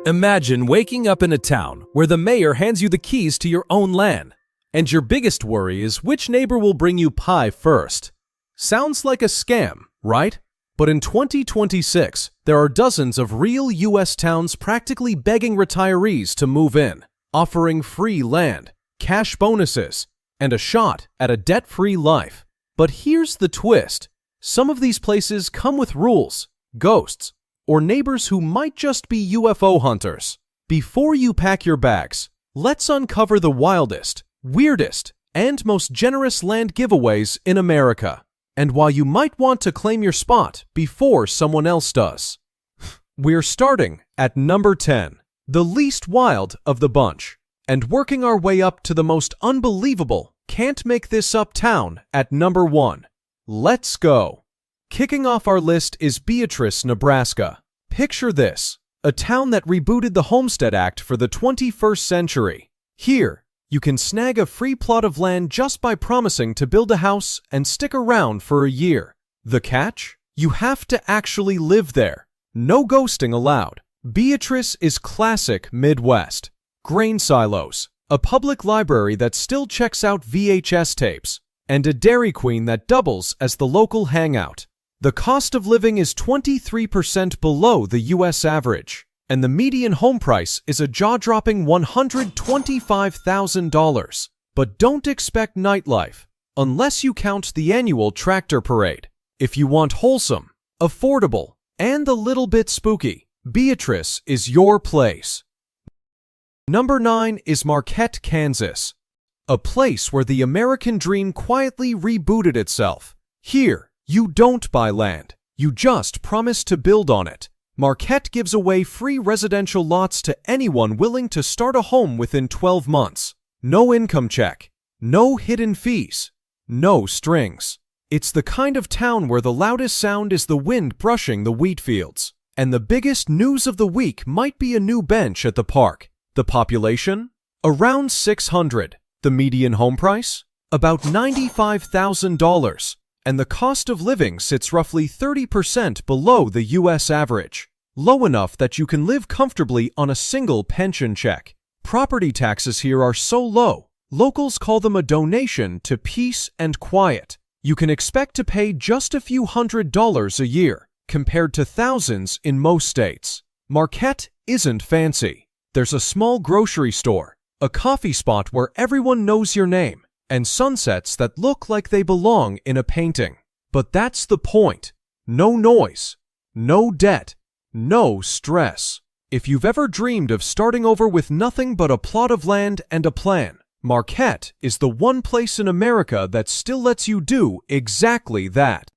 Imagine waking up in a town where the mayor hands you the keys to your own land, and your biggest worry is which neighbor will bring you pie first. Sounds like a scam, right? But in 2026, there are dozens of real US towns practically begging retirees to move in, offering free land, cash bonuses, and a shot at a debt-free life. But here's the twist. Some of these places come with rules, ghosts, or neighbors who might just be UFO hunters. Before you pack your bags, let's uncover the wildest, weirdest, and most generous land giveaways in America, and why you might want to claim your spot before someone else does. We're starting at number 10, the least wild of the bunch, and working our way up to the most unbelievable, can't make this up town at number 1. Let's go. Kicking off our list is Beatrice, Nebraska. Picture this, a town that rebooted the Homestead Act for the 21st century. Here, you can snag a free plot of land just by promising to build a house and stick around for a year. The catch? You have to actually live there. No ghosting allowed. Beatrice is classic Midwest. Grain silos, a public library that still checks out VHS tapes, and a Dairy Queen that doubles as the local hangout. The cost of living is 23% below the US average, and the median home price is a jaw-dropping $125,000. But don't expect nightlife, unless you count the annual tractor parade. If you want wholesome, affordable, and a little bit spooky, Beatrice is your place. Number 9 is Marquette, Kansas, a place where the American dream quietly rebooted itself. Here, you don't buy land, you just promise to build on it. Marquette gives away free residential lots to anyone willing to start a home within 12 months. No income check, no hidden fees, no strings. It's the kind of town where the loudest sound is the wind brushing the wheat fields, and the biggest news of the week might be a new bench at the park. The population? Around 600. The median home price? About $95,000. And the cost of living sits roughly 30% below the US average. Low enough that you can live comfortably on a single pension check. Property taxes here are so low, locals call them a donation to peace and quiet. You can expect to pay just a few $100s a year, compared to thousands in most states. Marquette isn't fancy. There's a small grocery store, a coffee spot where everyone knows your name, and sunsets that look like they belong in a painting. But that's the point. No noise, no debt, no stress. If you've ever dreamed of starting over with nothing but a plot of land and a plan, Marquette is the one place in America that still lets you do exactly that.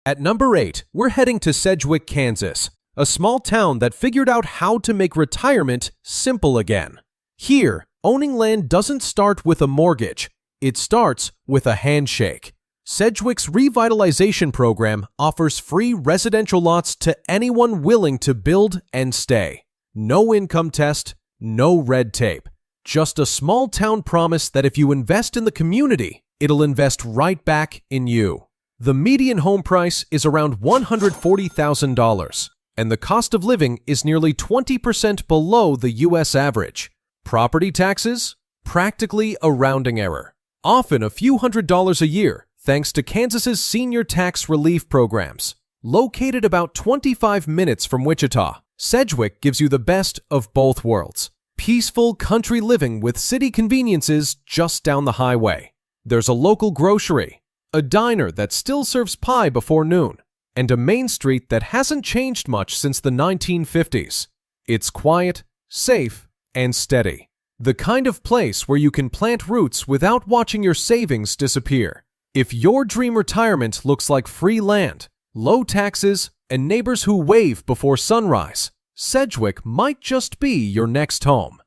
At number 8, we're heading to Sedgwick, Kansas, a small town that figured out how to make retirement simple again. Here, owning land doesn't start with a mortgage, it starts with a handshake. Sedgwick's revitalization program offers free residential lots to anyone willing to build and stay. No income test, no red tape. Just a small town promise that if you invest in the community, it'll invest right back in you. The median home price is around $140,000, and the cost of living is nearly 20% below the US average. Property taxes? Practically a rounding error. Often a few $100s a year, thanks to Kansas's senior tax relief programs. Located about 25 minutes from Wichita, Sedgwick gives you the best of both worlds. Peaceful country living with city conveniences just down the highway. There's a local grocery, a diner that still serves pie before noon, and a main street that hasn't changed much since the 1950s. It's quiet, safe, and steady. The kind of place where you can plant roots without watching your savings disappear. If your dream retirement looks like free land, low taxes, and neighbors who wave before sunrise, Sedgwick might just be your next home.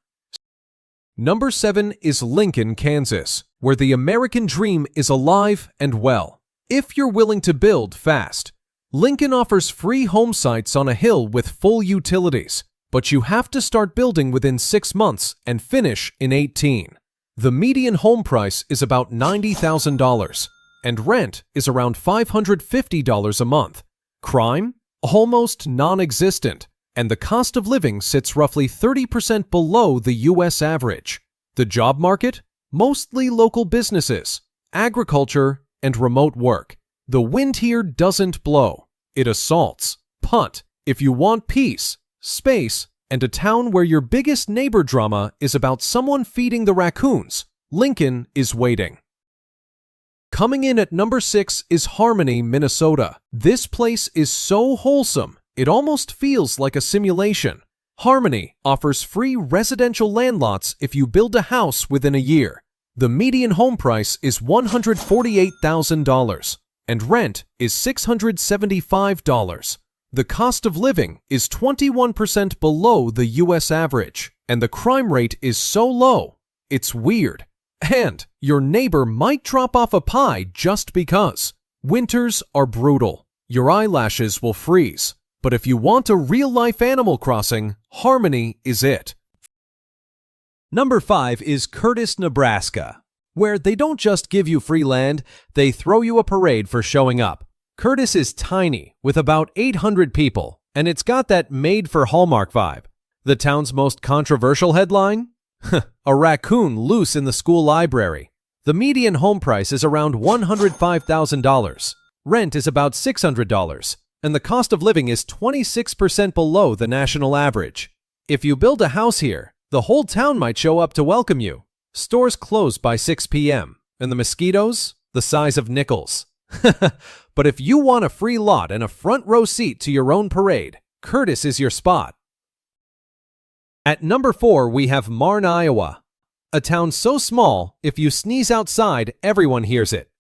Number 7 is Lincoln, Kansas, where the American dream is alive and well. If you're willing to build fast, Lincoln offers free home sites on a hill with full utilities, but you have to start building within 6 months and finish in 18. The median home price is about $90,000, and rent is around $550 a month. Crime? Almost non-existent, and the cost of living sits roughly 30% below the US average. The job market? Mostly local businesses, agriculture, and remote work. The wind here doesn't blow. It assaults. Punt. If you want peace, space, and a town where your biggest neighbor drama is about someone feeding the raccoons, Lincoln is waiting. Coming in at number 6 is Harmony, Minnesota. This place is so wholesome, it almost feels like a simulation. Harmony offers free residential land lots if you build a house within a year. The median home price is $148,000, and rent is $675. The cost of living is 21% below the US average, and the crime rate is so low, it's weird. And your neighbor might drop off a pie just because. Winters are brutal. Your eyelashes will freeze. But if you want a real-life Animal Crossing, Harmony is it. Number 5 is Curtis, Nebraska, where they don't just give you free land, they throw you a parade for showing up. Curtis is tiny, with about 800 people, and it's got that made-for-Hallmark vibe. The town's most controversial headline? A raccoon loose in the school library. The median home price is around $105,000. Rent is about $600, and the cost of living is 26% below the national average. If you build a house here, the whole town might show up to welcome you. Stores close by 6 p.m., and the mosquitoes, the size of nickels. But if you want a free lot and a front row seat to your own parade, Curtis is your spot. At number 4, we have Marne, Iowa, a town so small, if you sneeze outside, everyone hears it.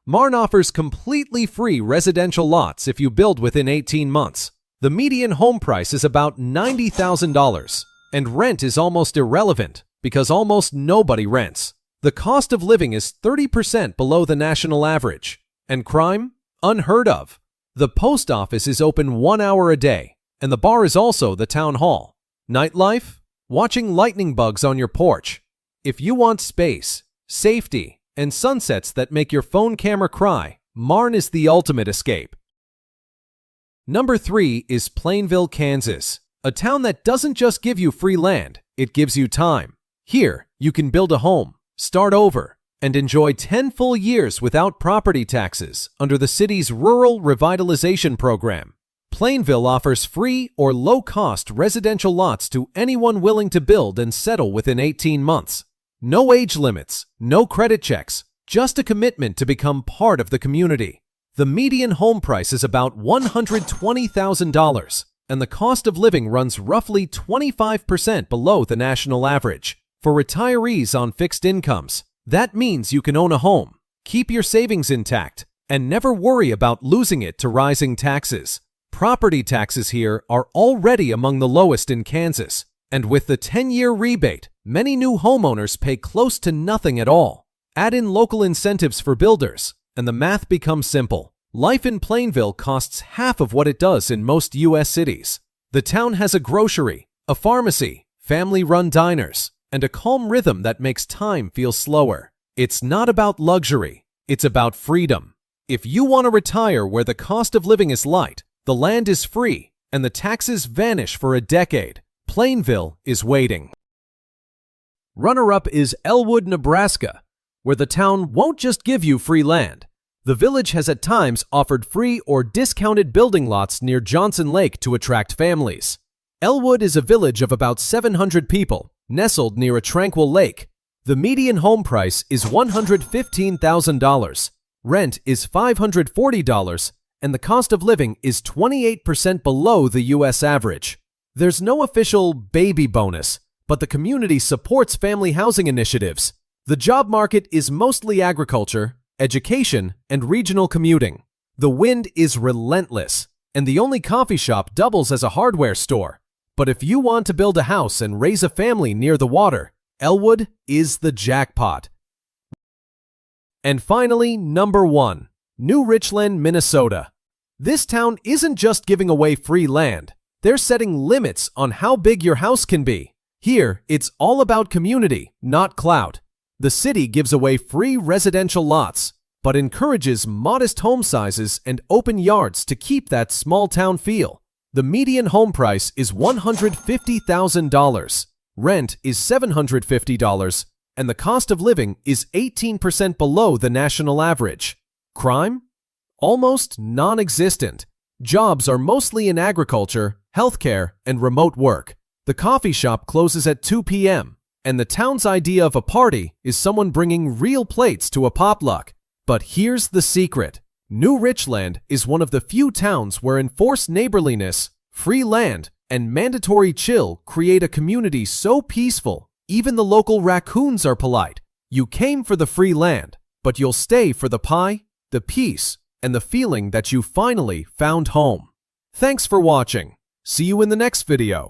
Marne offers completely free residential lots if you build within 18 months. The median home price is about $90,000, and rent is almost irrelevant because almost nobody rents. The cost of living is 30% below the national average, and crime? Unheard of. The post office is open 1 hour a day, and the bar is also the town hall. Nightlife? Watching lightning bugs on your porch. If you want space, safety, and sunsets that make your phone camera cry, Marne is the ultimate escape. Number 3 is Plainville, Kansas, a town that doesn't just give you free land, it gives you time. Here, you can build a home, start over, and enjoy 10 full years without property taxes under the city's Rural Revitalization Program. Plainville offers free or low-cost residential lots to anyone willing to build and settle within 18 months. No age limits, no credit checks, just a commitment to become part of the community. The median home price is about $120,000, and the cost of living runs roughly 25% below the national average. For retirees on fixed incomes, that means you can own a home, keep your savings intact, and never worry about losing it to rising taxes. Property taxes here are already among the lowest in Kansas, and with the 10-year rebate, many new homeowners pay close to nothing at all. Add in local incentives for builders, and the math becomes simple. Life in Plainville costs half of what it does in most U.S. cities. The town has a grocery, a pharmacy, family-run diners, and a calm rhythm that makes time feel slower. It's not about luxury, it's about freedom. If you want to retire where the cost of living is light, the land is free, and the taxes vanish for a decade, Plainville is waiting. Runner-up is Elwood, Nebraska, where the town won't just give you free land. The village has at times offered free or discounted building lots near Johnson Lake to attract families. Elwood is a village of about 700 people, nestled near a tranquil lake. The median home price is $115,000. Rent is $540, and the cost of living is 28% below the U.S. average. There's no official baby bonus, but the community supports family housing initiatives. The job market is mostly agriculture, education, and regional commuting. The wind is relentless, and the only coffee shop doubles as a hardware store. But if you want to build a house and raise a family near the water, Elwood is the jackpot. And finally, number 1. New Richland, Minnesota. This town isn't just giving away free land. They're setting limits on how big your house can be. Here, it's all about community, not clout. The city gives away free residential lots, but encourages modest home sizes and open yards to keep that small town feel. The median home price is $150,000. Rent is $750, and the cost of living is 18% below the national average. Crime? Almost non-existent. Jobs are mostly in agriculture, healthcare, and remote work. The coffee shop closes at 2 p.m., and the town's idea of a party is someone bringing real plates to a potluck. But here's the secret. New Richland is one of the few towns where enforced neighborliness, free land, and mandatory chill create a community so peaceful, even the local raccoons are polite. You came for the free land, but you'll stay for the pie, the peace, and the feeling that you finally found home. Thanks for watching. See you in the next video.